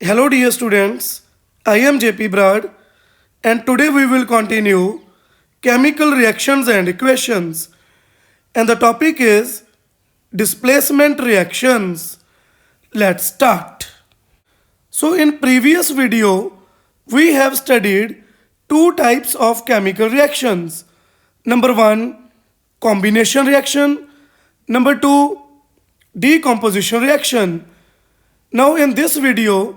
Hello, dear students. I am JP Brad, and today we will continue chemical reactions and equations. And the topic is displacement reactions. Let's start. So, in previous video, we have studied two types of chemical reactions. Number one, combination reaction. Number two, decomposition reaction. Now, in this video,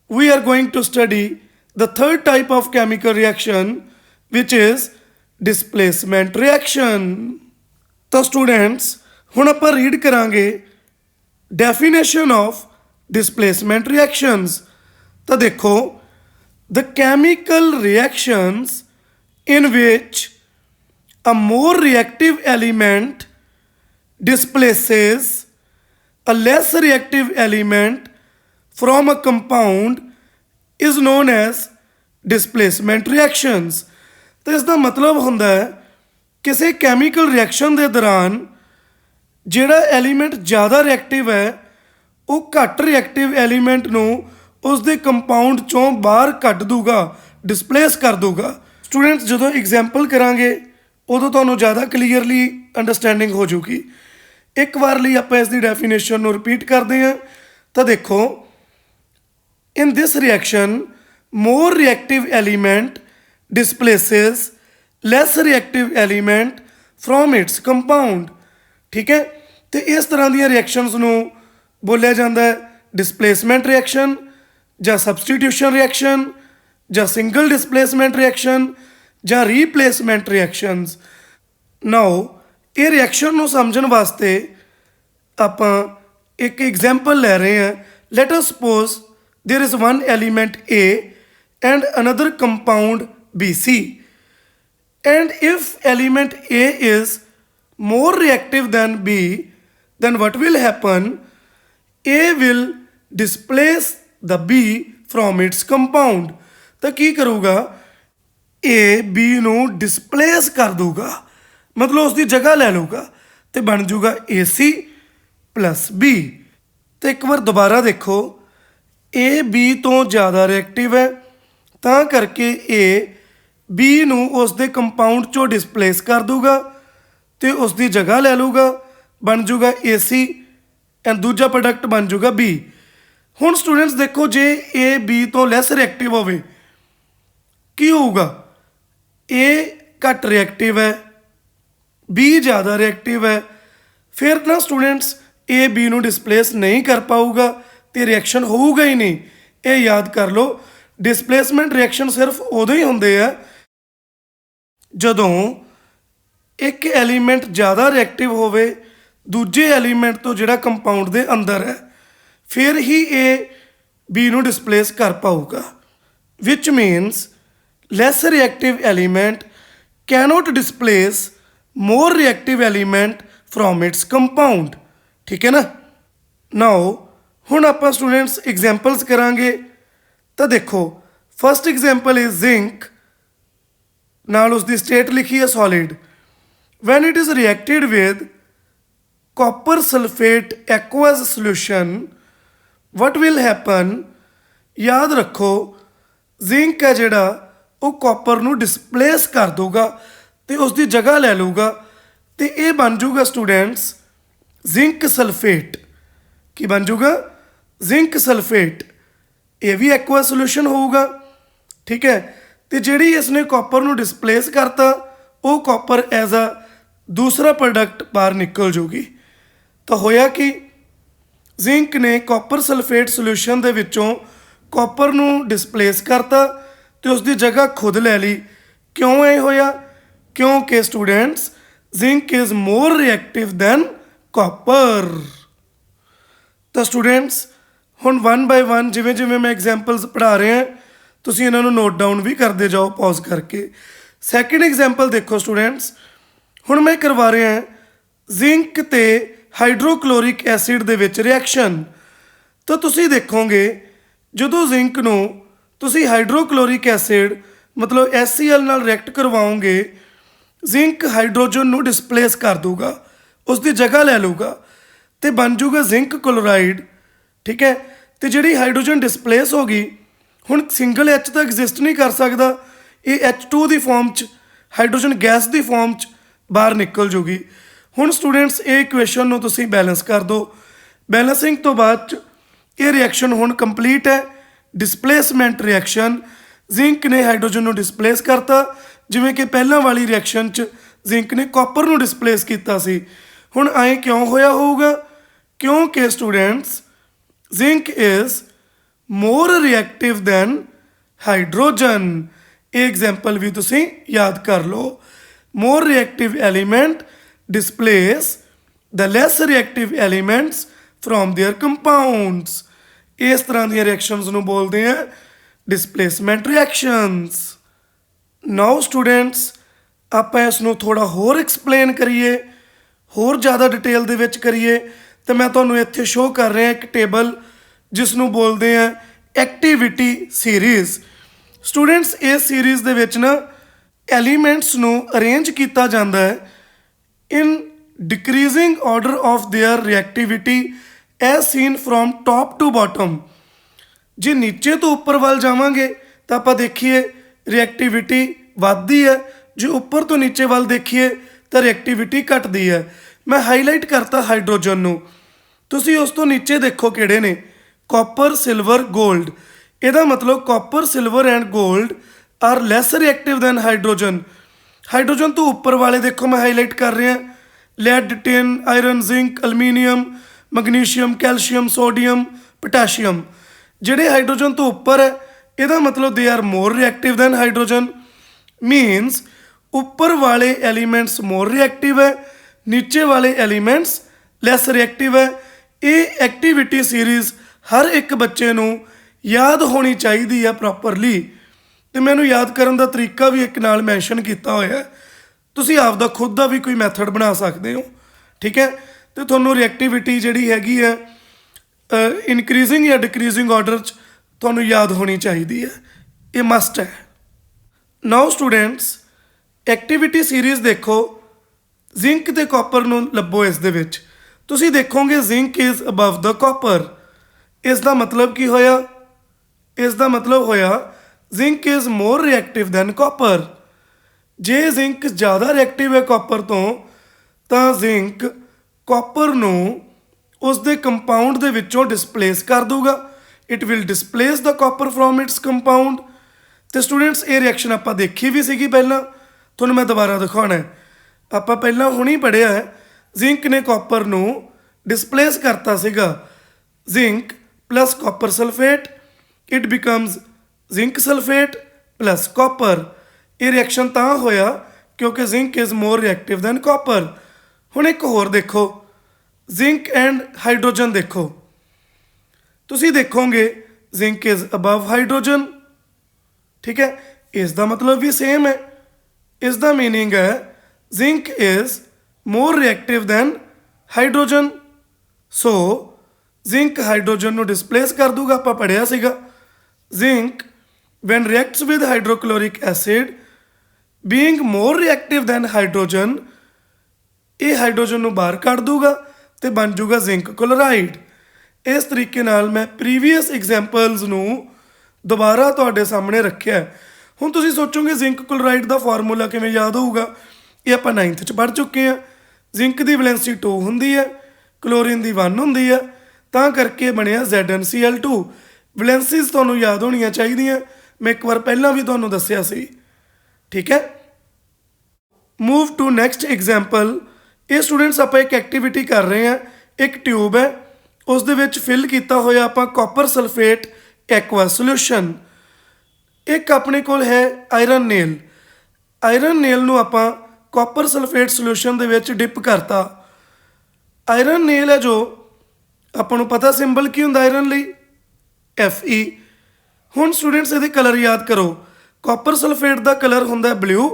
we are going to study the third type of chemical reaction, which is displacement reaction. तो students ਹੁਣ ਆਪਾਂ read ਕਰਾਂਗੇ definition of displacement reactions. ਤਾਂ ਦੇਖੋ the chemical reactions in which a more reactive element displaces a less reactive element from a compound is known as displacement reactions. ਤਾਂ ਇਸ ਦਾ ਮਤਲਬ ਹੁੰਦਾ ਹੈ ਕਿਸੇ ਕੈਮੀਕਲ ਰਿਐਕਸ਼ਨ ਦੇ ਦੌਰਾਨ ਜਿਹੜਾ ਐਲੀਮੈਂਟ ਜ਼ਿਆਦਾ ਰਿਐਕਟਿਵ ਹੈ ਉਹ ਘੱਟ ਰਿਐਕਟਿਵ ਐਲੀਮੈਂਟ ਨੂੰ ਉਸ ਦੇ ਕੰਪਾਊਂਡ ਚੋਂ ਬਾਹਰ ਕੱਢ ਦੂਗਾ, ਡਿਸਪਲੇਸ ਕਰ ਦੂਗਾ। ਸਟੂਡੈਂਟਸ ਜਦੋਂ ਐਗਜ਼ਾਮਪਲ ਕਰਾਂਗੇ ਉਦੋਂ ਤੁਹਾਨੂੰ ਜ਼ਿਆਦਾ ਕਲੀਅਰਲੀ ਅੰਡਰਸਟੈਂਡਿੰਗ ਹੋ ਜੂਗੀ। ਇੱਕ ਵਾਰ ਲਈ ਆਪਾਂ ਇਸ ਦੀ ਡੈਫੀਨੇਸ਼ਨ ਨੂੰ ਰਿਪੀਟ ਕਰਦੇ ਹਾਂ। ਤਾਂ ਦੇਖੋ in this reaction more reactive element displaces less reactive element from its compound। ਠੀਕ ਹੈ, ਤੇ ਇਸ ਤਰ੍ਹਾਂ ਦੀਆਂ ਰਿਐਕਸ਼ਨਸ ਨੂੰ ਬੋਲਿਆ ਜਾਂਦਾ ਹੈ ਡਿਸਪਲੇਸਮੈਂਟ ਰਿਐਕਸ਼ਨ ਜਾਂ ਸਬਸਟੀਟਿਊਸ਼ਨ ਰਿਐਕਸ਼ਨ ਜਾਂ ਸਿੰਗਲ ਡਿਸਪਲੇਸਮੈਂਟ ਰਿਐਕਸ਼ਨ ਜਾਂ ਰੀਪਲੇਸਮੈਂਟ ਰਿਐਕਸ਼ਨਸ। ਨਾਓ ਇਹ ਰਿਐਕਸ਼ਨ ਨੂੰ ਸਮਝਣ ਵਾਸਤੇ ਆਪਾਂ ਇੱਕ ਐਗਜ਼ਾਮਪਲ ਲੈ ਰਹੇ ਹਾਂ। Let us suppose there is one element A and another compound BC, and if element A is more reactive than B, then what will happen? A will displace the B from its compound। ਤਾਂ ਕੀ ਕਰੂਗਾ A B ਨੂੰ displace ਕਰ ਦੂਗਾ, ਮਤਲਬ ਉਸ ਦੀ ਜਗ੍ਹਾ ਲੈ ਲੂਗਾ ਤੇ ਬਣ ਜੂਗਾ AC plus B। ਤੇ ਇੱਕ ਵਾਰ ਦੁਬਾਰਾ ਦੇਖੋ A B ਤੋਂ ਜ਼ਿਆਦਾ ਰਿਐਕਟਿਵ ਹੈ ਤਾਂ ਕਰਕੇ A B ਨੂੰ ਉਸ ਦੇ ਕੰਪਾਊਂਡ ਚੋਂ ਡਿਸਪਲੇਸ ਕਰ ਦੂਗਾ ਤੇ ਉਸ ਦੀ ਜਗ੍ਹਾ ਲੈ ਲੂਗਾ, ਬਣ ਜੂਗਾ AC ਐਂਡ ਦੂਜਾ ਪ੍ਰੋਡਕਟ ਬਣ ਜੂਗਾ B। ਹੁਣ ਸਟੂਡੈਂਟਸ ਦੇਖੋ ਜੇ A B ਤੋਂ ਲੈਸ ਰਿਐਕਟਿਵ ਹੋਵੇ ਕੀ ਹੋਊਗਾ? A ਘੱਟ ਰਿਐਕਟਿਵ ਹੈ, B ਜ਼ਿਆਦਾ ਰਿਐਕਟਿਵ ਹੈ, ਫਿਰ ਨਾ ਸਟੂਡੈਂਟਸ A B ਨੂੰ ਡਿਸਪਲੇਸ ਨਹੀਂ ਕਰ ਪਾਊਗਾ ਤੇ ਰਿਐਕਸ਼ਨ ਹੋਊਗਾ ਹੀ ਨਹੀਂ। ਇਹ ਯਾਦ ਕਰ ਲਓ ਡਿਸਪਲੇਸਮੈਂਟ ਰਿਐਕਸ਼ਨ ਸਿਰਫ ਉਦੋਂ ਹੀ ਹੁੰਦੇ ਆ ਜਦੋਂ ਇੱਕ ਐਲੀਮੈਂਟ ਜ਼ਿਆਦਾ ਰਿਐਕਟਿਵ ਹੋਵੇ ਦੂਜੇ ਐਲੀਮੈਂਟ ਤੋਂ ਜਿਹੜਾ ਕੰਪਾਊਂਡ ਦੇ ਅੰਦਰ ਹੈ, ਫਿਰ ਹੀ ਇਹ B ਨੂੰ ਡਿਸਪਲੇਸ ਕਰ ਪਾਊਗਾ। Which means less reactive element cannot displace more reactive element from its compound. ਠੀਕ ਹੈ ਨਾ। ਨਾਓ ਹੁਣ ਆਪਾਂ ਸਟੂਡੈਂਟਸ ਐਗਜ਼ਾਮਪਲਸ ਕਰਾਂਗੇ। ਤਾਂ ਦੇਖੋ ਫਸਟ ਐਗਜ਼ਾਮਪਲ ਇਜ਼ ਜ਼ਿੰਕ, ਨਾਲ ਉਸ ਦੀ ਸਟੇਟ ਲਿਖੀ ਹੈ solid. When it is reacted with copper sulphate aqueous solution what will happen? ਯਾਦ ਰੱਖੋ ਜ਼ਿੰਕ ਹੈ ਜਿਹੜਾ ਉਹ ਕਾਪਰ ਨੂੰ ਡਿਸਪਲੇਸ ਕਰ ਦੂਗਾ ਤੇ ਉਸ ਦੀ ਜਗ੍ਹਾ ਲੈ ਲੂਗਾ ਤੇ ਇਹ ਬਣ ਜੂਗਾ ਸਟੂਡੈਂਟਸ ਜ਼ਿੰਕ ਸਲਫੇਟ। ਕੀ ਬਣ ਜੂਗਾ? Zinc sulphate. ਇਹ ਵੀ ਐਕੁਆ ਸੋਲੂਸ਼ਨ ਹੋਊਗਾ। ਠੀਕ ਹੈ, ਤੇ ਜਿਹੜੀ ਇਸਨੇ ਕਾਪਰ ਨੂੰ ਡਿਸਪਲੇਸ ਕਰਤਾ ਉਹ ਕਾਪਰ ਐਜ਼ ਅ ਦੂਸਰਾ ਪ੍ਰੋਡਕਟ ਬਾਹਰ ਨਿਕਲ ਜੂਗੀ। ਤਾਂ ਹੋਇਆ ਕਿ ਜ਼ਿੰਕ ਨੇ ਕਾਪਰ ਸਲਫੇਟ ਸੋਲੂਸ਼ਨ ਦੇ ਵਿੱਚੋਂ ਕਾਪਰ ਨੂੰ ਡਿਸਪਲੇਸ ਕਰਤਾ ਤੇ ਉਸ ਦੀ ਜਗ੍ਹਾ ਖੁਦ ਲੈ ਲਈ। ਕਿਉਂ ਇਹ ਹੋਇਆ? ਕਿਉਂਕਿ students zinc is more reactive than copper. ਤਾਂ ਸਟੂਡੈਂਟਸ ਹੁਣ 1 ਬਾਏ 1 ਜਿਵੇਂ ਜਿਵੇਂ ਮੈਂ ਐਗਜ਼ਾਮਪਲਸ ਪੜ੍ਹਾ ਰਿਹਾ ਤੁਸੀਂ ਇਹਨਾਂ ਨੂੰ ਨੋਟ ਡਾਊਨ ਵੀ ਕਰਦੇ ਜਾਓ ਪੌਜ਼ ਕਰਕੇ। ਸੈਕਿੰਡ ਐਗਜ਼ਾਮਪਲ ਦੇਖੋ ਸਟੂਡੈਂਟਸ, ਹੁਣ ਮੈਂ ਕਰਵਾ ਰਿਹਾ ਜ਼ਿੰਕ ਤੇ ਹਾਈਡਰੋਕਲੋਰਿਕ ਐਸਿਡ ਦੇ ਵਿੱਚ ਰਿਐਕਸ਼ਨ। ਤਾਂ ਤੁਸੀਂ ਦੇਖੋਗੇ ਜਦੋਂ ਜ਼ਿੰਕ ਨੂੰ ਤੁਸੀਂ ਹਾਈਡਰੋਕਲੋਰਿਕ ਐਸਿਡ ਮਤਲਬ HCl ਨਾਲ ਰਿਐਕਟ ਕਰਵਾਓਗੇ ਜ਼ਿੰਕ ਹਾਈਡਰੋਜਨ ਨੂੰ ਡਿਸਪਲੇਸ ਕਰ ਦੂਗਾ, ਉਸ ਦੀ ਜਗ੍ਹਾ ਲੈ ਲੂਗਾ ਤੇ ਬਣ ਜੂਗਾ ਜ਼ਿੰਕ ਕਲੋਰਾਈਡ। ਠੀਕ ਹੈ, ਤੇ ਜਿਹੜੀ ਹਾਈਡਰੋਜਨ ਡਿਸਪਲੇਸ ਹੋ ਗਈ, ਹੁਣ ਸਿੰਗਲ H ਤਾਂ ਐਗਜ਼ਿਸਟ ਨਹੀਂ ਕਰ ਸਕਦਾ, ਇਹ H2 ਦੀ ਫਾਰਮ 'ਚ ਹਾਈਡਰੋਜਨ ਗੈਸ ਦੀ ਫਾਰਮ 'ਚ ਬਾਹਰ ਨਿਕਲ ਜੂਗੀ। ਹੁਣ ਸਟੂਡੈਂਟਸ ਇਹ ਇਕੁਏਸ਼ਨ ਨੂੰ ਤੁਸੀਂ ਬੈਲੈਂਸ ਕਰ ਦਿਓ। ਬੈਲੈਂਸਿੰਗ ਤੋਂ ਬਾਅਦ 'ਚ ਇਹ ਰਿਐਕਸ਼ਨ ਹੁਣ ਕੰਪਲੀਟ ਹੈ। ਡਿਸਪਲੇਸਮੈਂਟ ਰਿਐਕਸ਼ਨ, ਜ਼ਿੰਕ ਨੇ ਹਾਈਡਰੋਜਨ ਨੂੰ ਡਿਸਪਲੇਸ ਕਰਤਾ, ਜਿਵੇਂ ਕਿ ਪਹਿਲਾਂ ਵਾਲੀ ਰਿਐਕਸ਼ਨ 'ਚ ਜ਼ਿੰਕ ਨੇ ਕਾਪਰ ਨੂੰ ਡਿਸਪਲੇਸ ਕੀਤਾ ਸੀ। ਹੁਣ ਐਂ ਕਿਉਂ ਹੋਇਆ ਹੋਊਗਾ? ਕਿਉਂਕਿ students zinc is more reactive than hydrogen. ਇਹ ਐਗਜ਼ਾਮਪਲ ਵੀ ਤੁਸੀਂ ਯਾਦ ਕਰ ਲਓ। More reactive element displace the less reactive elements from their compounds. ਇਸ ਤਰ੍ਹਾਂ ਦੀਆਂ ਰਿਐਕਸ਼ਨਸ ਨੂੰ ਬੋਲਦੇ ਆ ਡਿਸਪਲੇਸਮੈਂਟ ਰਿਐਕਸ਼ਨਸ। ਨਾਓ ਸਟੂਡੈਂਟਸ ਆਪਾਂ ਇਸ ਨੂੰ ਥੋੜਾ ਹੋਰ ਐਕਸਪਲੇਨ ਕਰੀਏ, ਹੋਰ ਜ਼ਿਆਦਾ ਡਿਟੇਲ ਦੇ ਵਿੱਚ ਕਰੀਏ, ਤੇ ਮੈਂ ਤੁਹਾਨੂੰ ਇੱਥੇ ਸ਼ੋਅ ਕਰ ਰਿਹਾ ਇੱਕ ਟੇਬਲ ਜਿਸ ਨੂੰ ਬੋਲਦੇ ਆ ਐਕਟੀਵਿਟੀ ਸੀਰੀਜ਼। ਸਟੂਡੈਂਟਸ ਇਸ ਸੀਰੀਜ਼ ਦੇ ਵਿੱਚ ਨਾ ਐਲੀਮੈਂਟਸ ਨੂੰ ਅਰੇਂਜ ਕੀਤਾ ਜਾਂਦਾ ਹੈ in decreasing order of their reactivity as seen from top to bottom. ਜੇ ਨੀਚੇ ਤੋਂ ਉੱਪਰ ਵੱਲ ਜਾਵਾਂਗੇ ਤਾਂ ਆਪਾਂ ਦੇਖੀਏ ਰਿਐਕਟਿਵਿਟੀ ਵੱਧਦੀ ਹੈ, ਜੇ ਉੱਪਰ ਤੋਂ ਨੀਚੇ ਵੱਲ ਦੇਖੀਏ ਤਾਂ ਰਿਐਕਟਿਵਿਟੀ ਘਟਦੀ ਹੈ। ਮੈਂ ਹਾਈਲਾਈਟ ਕਰਤਾ ਹਾਈਡਰੋਜਨ ਨੂੰ, ਤੁਸੀਂ ਉਸ ਤੋਂ ਨੀਚੇ ਦੇਖੋ ਕਿਹੜੇ ਨੇ, ਕਾਪਰ, ਸਿਲਵਰ, 골ਡ। ਇਹਦਾ ਮਤਲਬ ਕਾਪਰ, ਸਿਲਵਰ ਐਂਡ 골ਡ are less reactive than hydrogen. Hydrogen ਤੋਂ ਉੱਪਰ ਵਾਲੇ ਦੇਖੋ ਮੈਂ ਹਾਈਲਾਈਟ ਕਰ ਰਿਹਾ, lead, tin, iron, zinc, aluminium, magnesium, calcium, sodium, potassium. ਜਿਹੜੇ ਹਾਈਡਰੋਜਨ ਤੋਂ ਉੱਪਰ ਹੈ ਇਹਦਾ ਮਤਲਬ they are more reactive than hydrogen. Means ਉੱਪਰ ਵਾਲੇ ਐਲੀਮੈਂਟਸ ਮੋਰ ਰਿਐਕਟਿਵ ਹੈ, ਨੀਚੇ ਵਾਲੇ ਐਲੀਮੈਂਟਸ ਲੈਸ ਰਿਐਕਟਿਵ ਹੈ। ਇਹ ਐਕਟੀਵਿਟੀ ਸੀਰੀਜ਼ ਹਰ ਇੱਕ ਬੱਚੇ ਨੂੰ ਯਾਦ ਹੋਣੀ ਚਾਹੀਦੀ ਹੈ ਪ੍ਰੋਪਰਲੀ, ਤੇ ਮੈਨੂੰ ਯਾਦ ਕਰਨ ਦਾ ਤਰੀਕਾ ਵੀ ਇੱਕ ਨਾਲ ਮੈਂਸ਼ਨ ਕੀਤਾ ਹੋਇਆ। ਤੁਸੀਂ ਆਪਦਾ ਖੁਦ ਦਾ ਵੀ ਕੋਈ ਮੈਥਡ ਬਣਾ ਸਕਦੇ ਹੋ, ਠੀਕ ਹੈ। ਤੇ ਤੁਹਾਨੂੰ ਰਿਐਕਟਿਵਿਟੀ ਜਿਹੜੀ ਹੈਗੀ ਹੈ ਇਨਕਰੀਜ਼ਿੰਗ ਜਾਂ ਡਿਕਰੀਜ਼ਿੰਗ ਆਰਡਰ 'ਚ ਤੁਹਾਨੂੰ ਯਾਦ ਹੋਣੀ ਚਾਹੀਦੀ ਹੈ, ਇਹ ਮਸਟ ਹੈ। ਨਾਓ ਸਟੂਡੈਂਟਸ ਐਕਟੀਵਿਟੀ ਸੀਰੀਜ਼ ਦੇਖੋ, ਜ਼ਿੰਕ ਤੇ ਕਾਪਰ ਨੂੰ ਲੱਭੋ। ਇਸ ਦੇ ਵਿੱਚ ਤੁਸੀਂ ਦੇਖੋਗੇ zinc is above the copper. ਇਸ ਦਾ ਮਤਲਬ ਕੀ ਹੋਇਆ? ਇਸ ਦਾ ਮਤਲਬ ਹੋਇਆ zinc is more reactive than copper. ਜੇ ਜ਼ਿੰਕ ਜ਼ਿਆਦਾ ਰਿਐਕਟਿਵ ਹੈ ਕਾਪਰ ਤੋਂ ਤਾਂ ਜ਼ਿੰਕ ਕਾਪਰ ਨੂੰ ਉਸ ਦੇ ਕੰਪਾਊਂਡ ਦੇ ਵਿੱਚੋਂ ਡਿਸਪਲੇਸ ਕਰ ਦੂਗਾ। It will displace the copper from its compound. ਤੇ ਸਟੂਡੈਂਟਸ ਇਹ ਰਿਐਕਸ਼ਨ ਆਪਾਂ ਦੇਖੀ ਵੀ ਸੀਗੀ ਪਹਿਲਾਂ, ਤੁਹਾਨੂੰ ਮੈਂ ਦੁਬਾਰਾ ਦਿਖਾਉਣਾ ਹੈ। ਆਪਾਂ ਪਹਿਲਾਂ ਹੁਣੀ ਪੜ੍ਹਿਆ ਹੈ, ਜ਼ਿੰਕ ਨੇ ਕਾਪਰ ਨੂੰ ਡਿਸਪਲੇਸ ਕਰਤਾ ਸੀਗਾ। Zinc plus copper sulphate, it becomes zinc sulphate plus copper. ਇਹ ਰਿਐਕਸ਼ਨ ਤਾਂ ਹੋਇਆ ਕਿਉਂਕਿ zinc is more reactive than copper. ਹੁਣ ਇੱਕ ਹੋਰ ਦੇਖੋ, ਜ਼ਿੰਕ ਐਂਡ ਹਾਈਡਰੋਜਨ ਦੇਖੋ, ਤੁਸੀਂ ਦੇਖੋਗੇ ਜ਼ਿੰਕ ਇਜ਼ ਅਬਵ ਹਾਈਡਰੋਜਨ, ਠੀਕ ਹੈ। ਇਸ ਦਾ ਮਤਲਬ ਵੀ ਸੇਮ ਹੈ। ਇਸ ਦਾ ਮੀਨਿੰਗ ਹੈ zinc is more reactive than hydrogen. So zinc hydrogen ਨੂੰ ਡਿਸਪਲੇਸ ਕਰ ਦੂਗਾ, ਆਪਾਂ ਪੜ੍ਹਿਆ ਸੀਗਾ। Zinc when reacts with hydrochloric acid being more reactive than hydrogen, ਇਹ ਹਾਈਡਰੋਜਨ ਨੂੰ ਬਾਹਰ ਕੱਢ ਦੂਗਾ ਤੇ ਬਣ ਜੂਗਾ ਜ਼ਿੰਕ ਕਲੋਰਾਈਡ। ਇਸ ਤਰੀਕੇ ਨਾਲ ਮੈਂ ਪ੍ਰੀਵੀਅਸ ਐਗਜ਼ਾਮਪਲਸ ਨੂੰ ਦੁਬਾਰਾ ਤੁਹਾਡੇ ਸਾਹਮਣੇ ਰੱਖਿਆ। ਹੁਣ ਤੁਸੀਂ ਸੋਚੋਗੇ ਜ਼ਿੰਕ ਕਲੋਰਾਈਡ ਦਾ ਫਾਰਮੂਲਾ ਕਿਵੇਂ ਯਾਦ ਹੋਊਗਾ? ਇਹ ਆਪਾਂ 9th 'ਚ ਪੜ੍ਹ ਚੁੱਕੇ ਹਾਂ। ਜ਼ਿੰਕ ਦੀ ਵੈਲੈਂਸੀ 2 ਹੁੰਦੀ ਹੈ, ਕਲੋਰੀਨ ਦੀ 1 ਹੁੰਦੀ ਹੈ, ਤਾਂ ਕਰਕੇ ਬਣਿਆ ZnCl2। ਵੈਲੈਂਸੀਜ਼ ਤੁਹਾਨੂੰ ਯਾਦ ਹੋਣੀਆਂ ਚਾਹੀਦੀਆਂ, ਮੈਂ ਇੱਕ ਵਾਰ ਪਹਿਲਾਂ ਵੀ ਤੁਹਾਨੂੰ ਦੱਸਿਆ ਸੀ, ਠੀਕ ਹੈ। Move to next example. ਇਹ ਸਟੂਡੈਂਟਸ ਆਪਾਂ ਇੱਕ ਐਕਟੀਵਿਟੀ ਕਰ ਰਹੇ ਹਾਂ। ਇੱਕ ਟਿਊਬ ਹੈ, ਉਸ ਦੇ ਵਿੱਚ ਫਿਲ ਕੀਤਾ ਹੋਇਆ ਆਪਾਂ ਕਾਪਰ ਸਲਫੇਟ ਐਕਵਾ ਸੋਲਿਊਸ਼ਨ। ਇੱਕ ਆਪਣੇ ਕੋਲ ਹੈ ਆਇਰਨ ਨੇਲ। ਆਇਰਨ ਨੇਲ ਨੂੰ ਆਪਾਂ ਕਾਪਰ ਸਲਫੇਟ ਸੋਲਿਊਸ਼ਨ ਦੇ ਵਿੱਚ ਡਿਪ ਕਰਤਾ। ਆਇਰਨ ਨੇਲ ਹੈ ਜੋ ਆਪਾਂ ਨੂੰ ਪਤਾ ਸਿੰਬਲ ਕੀ ਹੁੰਦਾ ਆਇਰਨ ਲਈ, Fe। ਹੁਣ ਸਟੂਡੈਂਟਸ ਇਹਦੇ ਕਲਰ ਯਾਦ ਕਰੋ। ਕਾਪਰ ਸਲਫੇਟ ਦਾ ਕਲਰ ਹੁੰਦਾ ਬਲੂ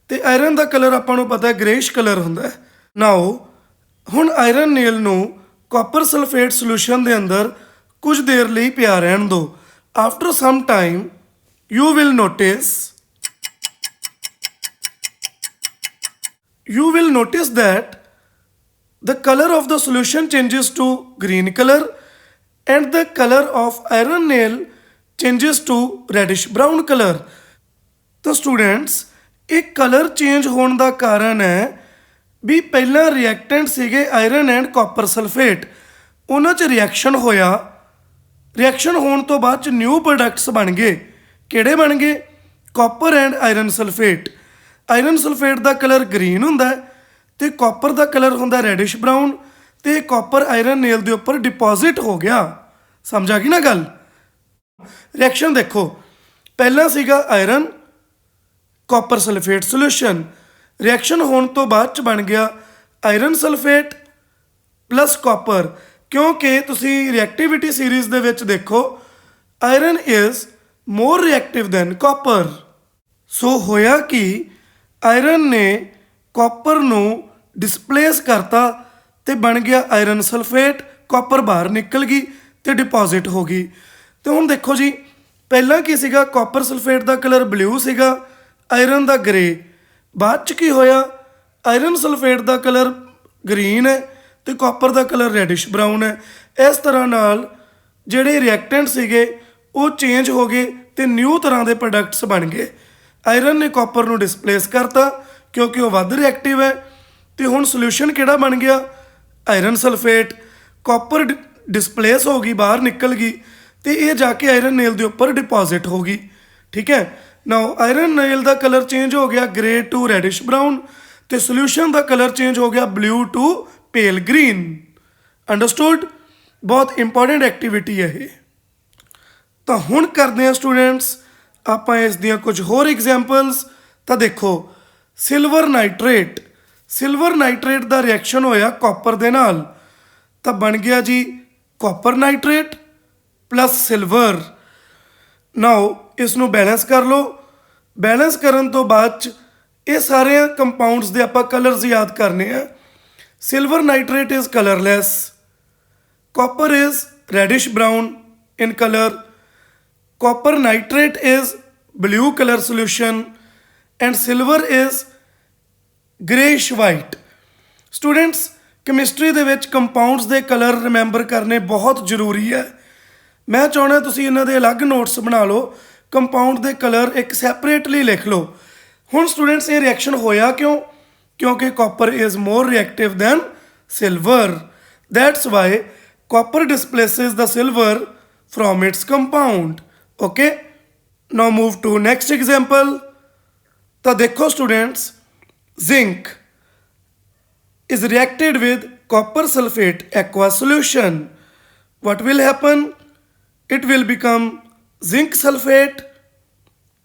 ਤੇ ਆਇਰਨ ਦਾ ਕਲਰ ਆਪਾਂ ਨੂੰ ਪਤਾ ਗ੍ਰੇਇਸ਼ ਕਲਰ ਹੁੰਦਾ ਹੈ। ਨਾਓ ਹੁਣ ਆਇਰਨ ਨੇਲ ਨੂੰ ਕਾਪਰ ਸਲਫੇਟ ਸੋਲਿਊਸ਼ਨ ਦੇ ਅੰਦਰ ਕੁਝ ਦੇਰ ਲਈ ਪਿਆ ਰਹਿਣ ਦਿਓ। After some time you will notice that the color of the solution changes to green color and the color of iron nail changes to reddish brown color। ਤਾਂ ਸਟੂਡੈਂਟਸ ਇਹ ਕਲਰ ਚੇਂਜ ਹੋਣ ਦਾ ਕਾਰਨ ਹੈ ਵੀ ਪਹਿਲਾਂ ਰਿਐਕਟੈਂਟ ਸੀਗੇ iron and copper sulphate, ਉਹਨਾਂ 'ਚ reaction ਹੋਇਆ, ਰਿਐਕਸ਼ਨ ਹੋਣ ਤੋਂ ਬਾਅਦ 'ਚ ਨਿਊ ਪ੍ਰੋਡਕਟਸ ਬਣ ਗਏ। ਕਿਹੜੇ ਬਣ ਗਏ? Copper and iron sulphate. Iron sulphate the colour green ਹੁੰਦਾ ਹੈ ਤੇ ਕਾਪਰ ਦਾ ਕਲਰ ਹੁੰਦਾ ਰੈਡਿਸ਼ ਬਰਾਊਨ, ਤੇ ਕਾਪਰ ਆਇਰਨ ਨੇਲ ਦੇ ਉੱਪਰ ਡਿਪੋਜ਼ਿਟ ਹੋ ਗਿਆ। ਸਮਝ ਆ ਗਈ ਨਾ ਗੱਲ? ਰਿਐਕਸ਼ਨ ਦੇਖੋ, ਪਹਿਲਾਂ ਸੀਗਾ iron copper sulphate solution, reaction ਹੋਣ ਤੋਂ ਬਾਅਦ ਚ ਬਣ ਗਿਆ ਆਇਰਨ ਸਲਫੇਟ ਪਲੱਸ ਕਾਪਰ। ਕਿਉਂਕਿ ਤੁਸੀਂ ਰਿਐਕਟੀਵਿਟੀ ਸੀਰੀਜ਼ ਦੇ ਵਿੱਚ ਦੇਖੋ iron is more reactive than copper. So ਹੋਇਆ ਕਿ ਆਇਰਨ ਨੇ ਕਾਪਰ ਨੂੰ ਡਿਸਪਲੇਸ ਕਰਤਾ ਤੇ ਬਣ ਗਿਆ ਆਇਰਨ ਸਲਫੇਟ, ਕਾਪਰ ਬਾਹਰ ਨਿਕਲ ਗਈ ਤੇ ਡਿਪੋਜ਼ਿਟ ਹੋ ਗਈ। ਤੇ ਹੁਣ ਦੇਖੋ ਜੀ, ਪਹਿਲਾਂ ਕੀ ਸੀਗਾ? ਕਾਪਰ ਸਲਫੇਟ ਦਾ ਕਲਰ ਬਲੂ ਸੀਗਾ, ਆਇਰਨ ਦਾ ਗ੍ਰੇ। ਬਾਅਦ ਚ ਕੀ ਹੋਇਆ? ਆਇਰਨ ਸਲਫੇਟ ਦਾ ਕਲਰ ਗ੍ਰੀਨ ਹੈ ਤੇ ਕਾਪਰ ਦਾ ਕਲਰ ਰੈਡਿਸ਼ ਬਰਾਊਨ ਹੈ। ਇਸ ਤਰ੍ਹਾਂ ਨਾਲ ਜਿਹੜੇ ਰਿਐਕਟੈਂਟ ਸੀਗੇ ਉਹ ਚੇਂਜ ਹੋ ਗਏ ਤੇ ਨਿਊ ਤਰ੍ਹਾਂ ਦੇ ਪ੍ਰੋਡਕਟਸ ਬਣ ਗਏ। ਆਇਰਨ ਨੇ ਕਾਪਰ ਨੂੰ ਡਿਸਪਲੇਸ ਕਰਤਾ ਕਿਉਂਕਿ ਉਹ ਵੱਧ ਰਿਐਕਟਿਵ ਹੈ, ਤੇ ਹੁਣ ਸੋਲੂਸ਼ਨ ਕਿਹੜਾ ਬਣ ਗਿਆ? Iron sulphate. ਕਾਪਰ ਡਿਸਪਲੇਸ ਹੋ ਗਈ, ਬਾਹਰ ਨਿਕਲ ਗਈ, ਤੇ ਇਹ ਜਾ ਕੇ ਆਇਰਨ ਨੇਲ ਦੇ ਉੱਪਰ ਡਿਪੋਜ਼ਿਟ ਹੋ ਗਈ। ਠੀਕ ਹੈ, ਨਾਓ ਆਇਰਨ ਨੇਲ ਦਾ ਕਲਰ ਚੇਂਜ ਹੋ ਗਿਆ ਗ੍ਰੇ ਟੂ ਰੈਡਿਸ਼ ਬਰਾਊਨ, ਤੇ ਸੋਲੂਸ਼ਨ ਦਾ ਕਲਰ ਚੇਂਜ ਹੋ ਗਿਆ blue to pale green. Understood? ਬਹੁਤ ਇੰਪੋਰਟੈਂਟ ਐਕਟੀਵਿਟੀ ਹੈ ਇਹ। ਤਾਂ ਹੁਣ ਕਰਦੇ ਹਾਂ ਸਟੂਡੈਂਟਸ ਆਪਾਂ ਇਸ ਦੀਆਂ ਕੁਝ ਹੋਰ ਐਗਜ਼ਾਮਪਲਸ। ਤਾਂ ਦੇਖੋ, ਸਿਲਵਰ ਨਾਈਟ੍ਰੇਟ, ਸਿਲਵਰ ਨਾਈਟ੍ਰੇਟ ਦਾ ਰਿਐਕਸ਼ਨ ਹੋਇਆ ਕਾਪਰ ਦੇ ਨਾਲ, ਤਾਂ ਬਣ ਗਿਆ ਜੀ ਕਾਪਰ ਨਾਈਟ੍ਰੇਟ ਪਲੱਸ ਸਿਲਵਰ। ਨਾਓ ਇਸ ਨੂੰ ਬੈਲੈਂਸ ਕਰ ਲਓ। ਬੈਲੈਂਸ ਕਰਨ ਤੋਂ ਬਾਅਦ 'ਚ ਇਹ ਸਾਰੇ ਕੰਪਾਊਂਡਸ ਦੇ ਆਪਾਂ ਕਲਰਸ ਯਾਦ ਕਰਨੇ ਆ। Silver nitrate is colourless, copper is reddish brown in color, copper nitrate is blue color solution and silver is grayish white। Students, chemistry ਦੇ ਵਿੱਚ ਕੰਪਾਊਂਡਸ ਦੇ ਕਲਰ ਰਿਮੈਂਬਰ ਕਰਨੇ ਬਹੁਤ ਜ਼ਰੂਰੀ ਹੈ। ਮੈਂ ਚਾਹੁੰਦਾ ਤੁਸੀਂ ਇਹਨਾਂ ਦੇ ਅਲੱਗ ਨੋਟਸ ਬਣਾ ਲਓ, ਕੰਪਾਊਂਡ ਦੇ ਕਲਰ ਇੱਕ ਸੈਪਰੇਟਲੀ ਲਿਖ ਲਓ। ਹੁਣ ਸਟੂਡੈਂਟਸ ਇਹ ਰਿਐਕਸ਼ਨ ਹੋਇਆ ਕਿਉਂ? ਕਿਉਂਕਿ copper is more reactive than silver, that's why copper displaces the silver from its compound। okay, now move to next example। ਤਾਂ ਦੇਖੋ students, zinc is reacted with copper sulfate aqueous solution। what will happen? it will become zinc sulfate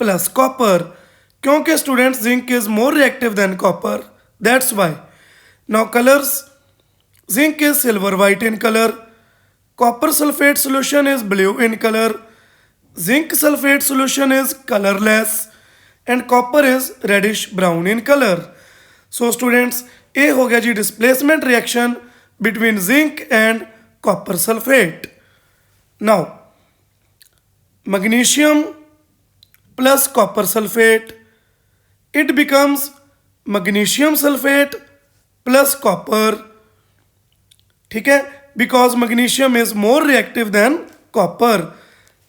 plus copper, क्योंकि students zinc is more reactive than copper, that's why। now colors, zinc is silver white in color, copper sulfate solution is blue in color, zinc sulfate solution is colorless and copper is reddish brown in color। so students, ये हो गया जी displacement reaction between zinc and copper sulfate। now magnesium plus copper sulfate, it becomes magnesium sulfate plus copper। ठीक है, because magnesium is more reactive than copper।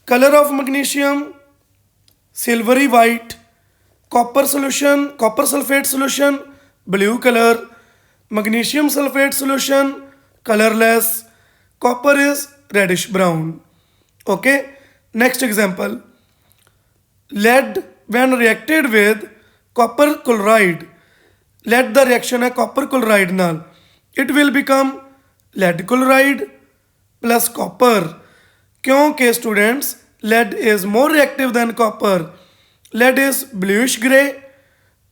color of magnesium silvery white, copper solution, copper sulfate solution blue color, magnesium sulfate solution colorless, copper is reddish brown। okay, next example, lead when reacted with copper chloride, lead the reaction है copper chloride नाल, it will become lead chloride plus copper। क्योंकि students lead is more reactive than copper, lead is bluish gray,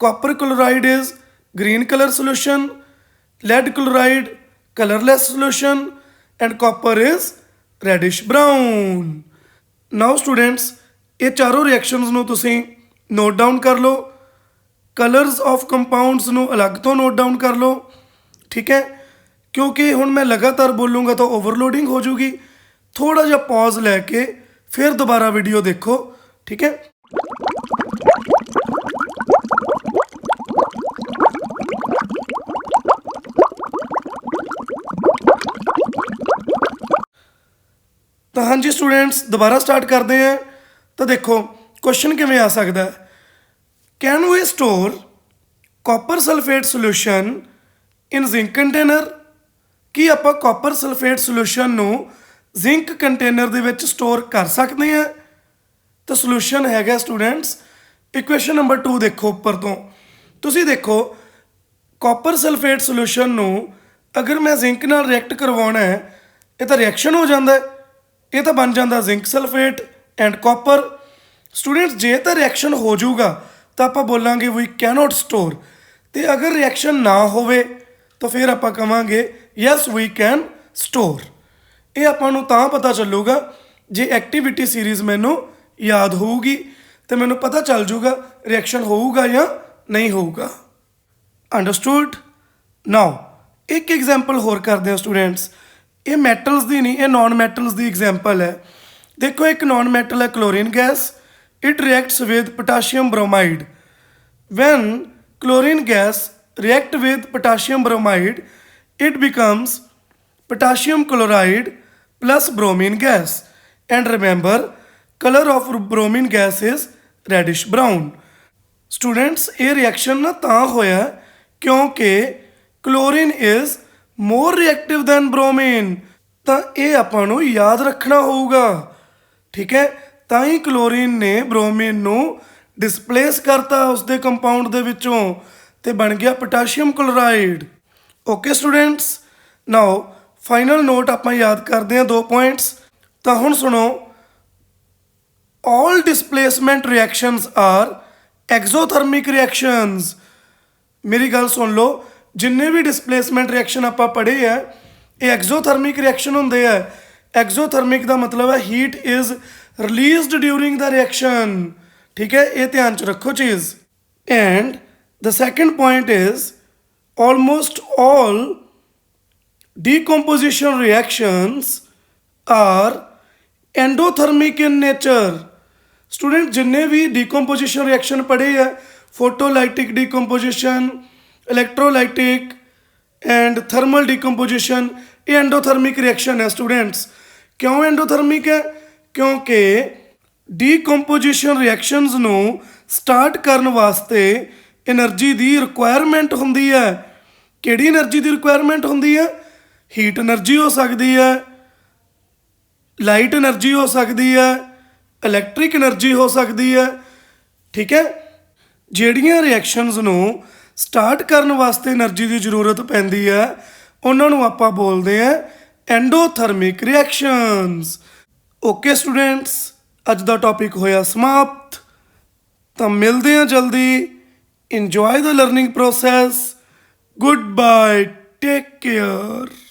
copper chloride is green color solution, lead chloride colorless solution and copper is reddish brown। now students, ਇਹ ਚਾਰੋਂ reactions ਨੂੰ ਤੁਸੀਂ note down ਕਰ ਲਓ, colours of compounds ਨੂੰ ਅਲੱਗ ਤੋਂ note down ਕਰ ਲਓ। ਠੀਕ ਹੈ, ਕਿਉਂਕਿ ਹੁਣ ਮੈਂ ਲਗਾਤਾਰ ਬੋਲੂੰਗਾ ਤਾਂ ਓਵਰਲੋਡਿੰਗ ਹੋ ਜੂਗੀ। ਥੋੜਾ ਜਿਹਾ ਪੌਜ਼ ਲੈ ਕੇ ਫਿਰ ਦੁਬਾਰਾ ਵੀਡੀਓ ਦੇਖੋ। ਠੀਕ ਹੈ, ਤਾਂ ਹਾਂਜੀ ਸਟੂਡੈਂਟਸ ਦੁਬਾਰਾ ਸਟਾਰਟ ਕਰਦੇ ਹਾਂ। ਤਾਂ ਦੇਖੋ ਕੁਐਸਚਨ ਕਿਵੇਂ ਆ ਸਕਦਾ ਹੈ, can we store copper sulphate solution in zinc container. ਕੀ ਆਪਾਂ ਕਾਪਰ ਸਲਫੇਟ ਸੋਲੂਸ਼ਨ ਨੂੰ ਜ਼ਿੰਕ ਕੰਟੇਨਰ ਦੇ ਵਿੱਚ ਸਟੋਰ ਕਰ ਸਕਦੇ ਹਾਂ? ਤਾਂ ਸੋਲੂਸ਼ਨ ਹੈਗਾ ਸਟੂਡੈਂਟਸ ਇਕੁਏਸ਼ਨ ਨੰਬਰ 2 ਦੇਖੋ ਉੱਪਰ ਤੋਂ। ਤੁਸੀਂ ਦੇਖੋ ਕਾਪਰ ਸਲਫੇਟ ਸੋਲੂਸ਼ਨ ਨੂੰ ਅਗਰ ਮੈਂ ਜ਼ਿੰਕ ਨਾਲ ਰਿਐਕਟ ਕਰਵਾਉਣਾ ਹੈ, ਇਹ ਤਾਂ ਰਿਐਕਸ਼ਨ ਹੋ ਜਾਂਦਾ ਹੈ, ਇਹ ਤਾਂ ਬਣ ਜਾਂਦਾ zinc sulphate and copper. Students ਜੇ ਤਾਂ ਰਿਐਕਸ਼ਨ ਹੋ ਜਾਊਗਾ ਤਾਂ ਆਪਾਂ ਬੋਲਾਂਗੇ ਵੀ ਕੈਨੋਟ ਸਟੋਰ, ਤੇ ਅਗਰ ਰਿਐਕਸ਼ਨ ਨਾ ਹੋਵੇ ਤਾਂ ਫਿਰ ਆਪਾਂ ਕਵਾਂਗੇ ਯੈਸ ਵੀ ਕੈਨ ਸਟੋਰ। ਇਹ ਆਪਾਂ ਨੂੰ ਤਾਂ ਪਤਾ ਚੱਲੂਗਾ ਜੇ ਐਕਟੀਵਿਟੀ ਸੀਰੀਜ਼ ਮੈਨੂੰ ਯਾਦ ਹੋਊਗੀ ਤੇ ਮੈਨੂੰ ਪਤਾ ਚੱਲ ਜੂਗਾ ਰਿਐਕਸ਼ਨ ਹੋਊਗਾ ਜਾਂ ਨਹੀਂ ਹੋਊਗਾ। ਅੰਡਰਸਟੂਡ। ਨਾਓ ਇੱਕ ਐਗਜ਼ਾਮਪਲ ਹੋਰ ਕਰਦੇ ਹਾਂ ਸਟੂਡੈਂਟਸ, ਇਹ ਮੈਟਲਸ ਦੀ ਨਹੀਂ, ਇਹ ਨਾਨ ਮੈਟਲਸ ਦੀ ਐਗਜ਼ਾਮਪਲ ਹੈ। ਦੇਖੋ ਇੱਕ ਨਾਨ ਮੈਟਲ ਹੈ chlorine gas, it reacts with potassium bromide. When chlorine gas react with potassium bromide, it becomes potassium chloride plus bromine gas. And remember, color of bromine gas is reddish brown. Students, ਇਹ reaction ਨਾ ਤਾਂ ਹੋਇਆ ਕਿਉਂਕਿ chlorine is more reactive than bromine। ਤਾਂ ਇਹ ਆਪਾਂ ਨੂੰ ਯਾਦ ਰੱਖਣਾ ਹੋਊਗਾ, ਠੀਕ ਹੈ। ਤਾਂ ਹੀ ਕਲੋਰੀਨ ਨੇ ਬ੍ਰੋਮੀਨ ਨੂੰ ਡਿਸਪਲੇਸ ਕਰਤਾ ਉਸਦੇ ਕੰਪਾਊਂਡ ਦੇ ਵਿੱਚੋਂ ਤੇ ਬਣ ਗਿਆ ਪੋਟਾਸ਼ੀਅਮ ਕਲੋਰਾਈਡ। ਓਕੇ ਸਟੂਡੈਂਟਸ, ਨਾਓ ਫਾਈਨਲ ਨੋਟ ਆਪਾਂ ਯਾਦ ਕਰਦੇ ਹਾਂ 2 ਪੁਆਇੰਟਸ। ਤਾਂ ਹੁਣ ਸੁਣੋ, all displacement reactions are exothermic reactions। ਮੇਰੀ ਗੱਲ ਸੁਣ ਲਓ, ਜਿੰਨੇ ਵੀ ਡਿਸਪਲੇਸਮੈਂਟ ਰਿਐਕਸ਼ਨ ਆਪਾਂ ਪੜ੍ਹੇ ਆ ਇਹ ਐਗਜ਼ੋਥਰਮਿਕ ਰਿਐਕਸ਼ਨ ਹੁੰਦੇ ਆ। ਐਗਜ਼ੋਥਰਮਿਕ ਦਾ ਮਤਲਬ ਹੈ heat is released during the reaction, ਠੀਕ ਹੈ, ਇਹ ਧਿਆਨ 'ਚ ਰੱਖੋ ਚੀਜ਼। And the second point is almost all decomposition reactions are endothermic in nature। Student जिन्ने भी decomposition reaction पढ़े है, photolytic decomposition, electrolytic and thermal decomposition, ये endothermic reaction है स्टूडेंट्स। क्यों endothermic है? क्योंकि decomposition reactions ਨੂੰ start ਕਰਨ ਵਾਸਤੇ एनर्जी की रिक्वायरमेंट होंदी है। किहड़ी एनर्जी की रिक्वायरमेंट होंदी है? हीट एनर्जी हो सकती है, लाइट एनर्जी हो सकती है, इलैक्ट्रिक एनर्जी हो सकती है, ठीक है। जिहड़ियां रिएक्शनस नूं स्टार्ट करने वास्ते एनर्जी की जरूरत पैंदी है उन्हां नूं आपां बोलदे हैं एंडोथर्मिक रिएक्शनस। ओके स्टूडेंट्स, अज दा टॉपिक होया समाप्त। तां मिलदे हां जल्दी। Enjoy the learning process. Goodbye. Take care.